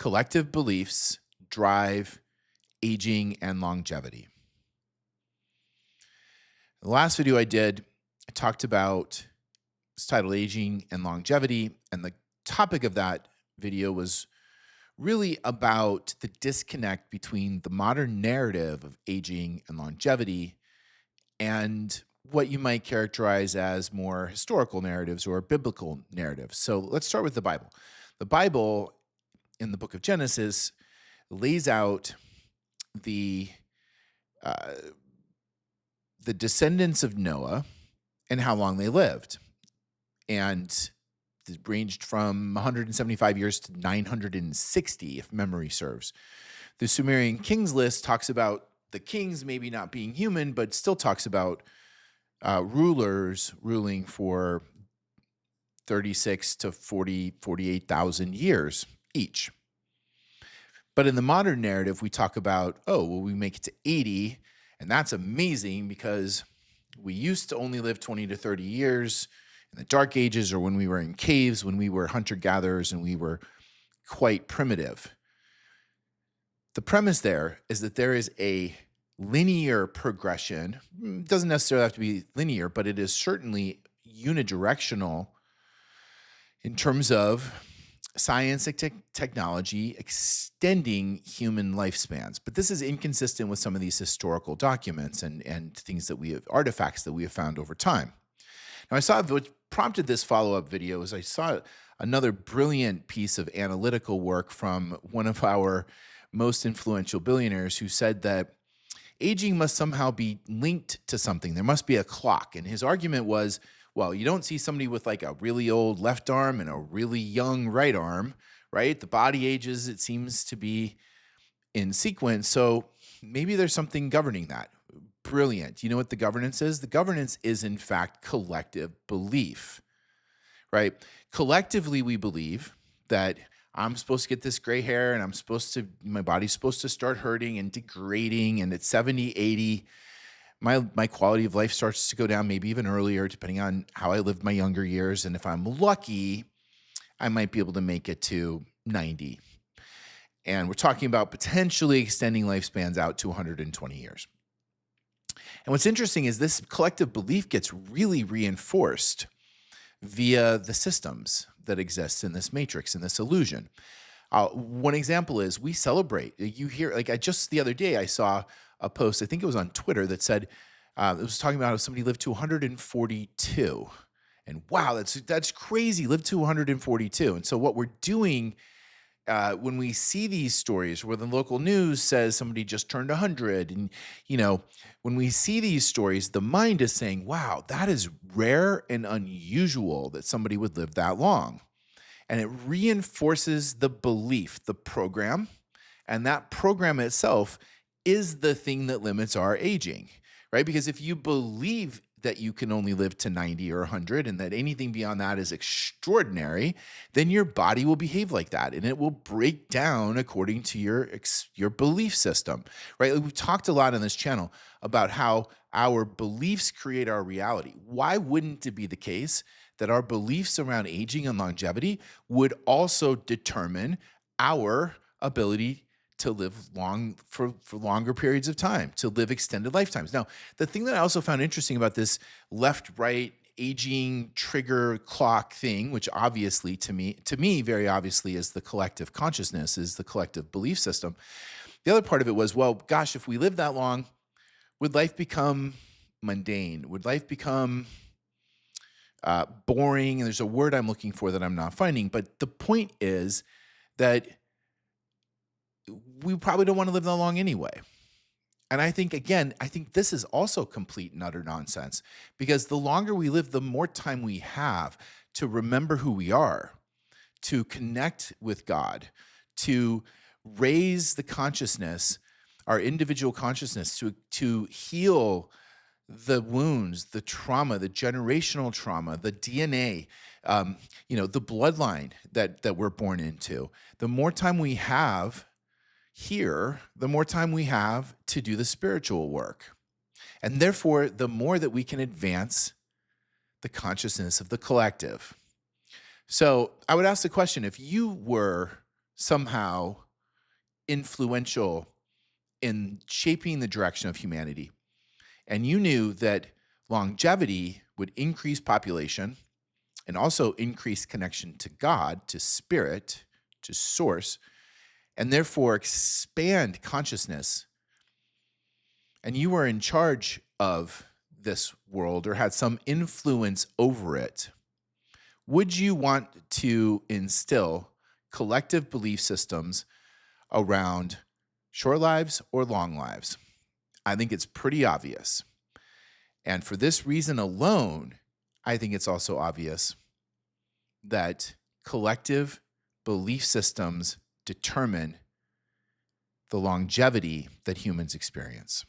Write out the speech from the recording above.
Collective beliefs drive aging and longevity. The last video I did, I talked about, it's titled Aging and Longevity, and the topic of that video was really about the disconnect between the modern narrative of aging and longevity and what you might characterize as more historical narratives or biblical narratives. So let's start with the Bible. The Bible in the book of Genesis lays out the uh, the descendants of Noah and how long they lived, and it ranged from 175 years to 960, if memory serves. The Sumerian kings list talks about the kings maybe not being human, but still talks about rulers ruling for 36 to 48,000 years each. But in the modern narrative, we talk about, oh, well, we make it to 80, and that's amazing because we used to only live 20 to 30 years in the dark ages, or when we were in caves, when we were hunter-gatherers and we were quite primitive. The premise there is that there is a linear progression. It doesn't necessarily have to be linear, but it is certainly unidirectional in terms of science and technology extending human lifespans. But this is inconsistent with some of these historical documents and things that we have, artifacts that we have found over time. Now, I saw what prompted this follow-up video is I saw another brilliant piece of analytical work from one of our most influential billionaires who said that aging must somehow be linked to something. There must be a clock. And his argument was, well, you don't see somebody with like a really old left arm and a really young right arm, right? The body ages, it seems to be in sequence. So maybe there's something governing that. Brilliant. You know what the governance is? The governance is, in fact, collective belief, right? Collectively, we believe that I'm supposed to get this gray hair and my body's supposed to start hurting and degrading. And at 70, 80, my quality of life starts to go down, maybe even earlier, depending on how I lived my younger years. And if I'm lucky, I might be able to make it to 90. And we're talking about potentially extending lifespans out to 120 years. And what's interesting is this collective belief gets really reinforced via the systems that exist in this matrix, in this illusion. One example is we celebrate. You hear, like just the other day, I saw a post, I think it was on Twitter, that said, it was talking about how somebody lived to 142. And wow, that's crazy, lived to 142. And so what we're doing when we see these stories where the local news says somebody just turned 100, and when we see these stories, the mind is saying, wow, that is rare and unusual that somebody would live that long. And it reinforces the belief, the program, and that program itself is the thing that limits our aging, right? Because if you believe that you can only live to 90 or 100 and that anything beyond that is extraordinary, then your body will behave like that and it will break down according to your belief system, right? We've talked a lot on this channel about how our beliefs create our reality. Why wouldn't it be the case that our beliefs around aging and longevity would also determine our ability to live long for longer periods of time, to live extended lifetimes? Now, the thing that I also found interesting about this left-right aging trigger clock thing, which obviously to me, very obviously is the collective consciousness, is the collective belief system. The other part of it was, well, gosh, if we live that long, would life become mundane? Would life become boring? And there's a word I'm looking for that I'm not finding. But the point is that we probably don't want to live that long anyway. And I think this is also complete and utter nonsense, because the longer we live, the more time we have to remember who we are, to connect with God, to raise the consciousness, our individual consciousness, to heal the wounds, the trauma, the generational trauma, the DNA, the bloodline that we're born into. The more time we have here, the more time we have to do the spiritual work. And therefore, the more that we can advance the consciousness of the collective. So I would ask the question, if you were somehow influential in shaping the direction of humanity. And you knew that longevity would increase population and also increase connection to God, to spirit, to source, and therefore expand consciousness. And you were in charge of this world or had some influence over it. Would you want to instill collective belief systems around short lives or long lives? I think it's pretty obvious. And for this reason alone, I think it's also obvious that collective belief systems determine the longevity that humans experience.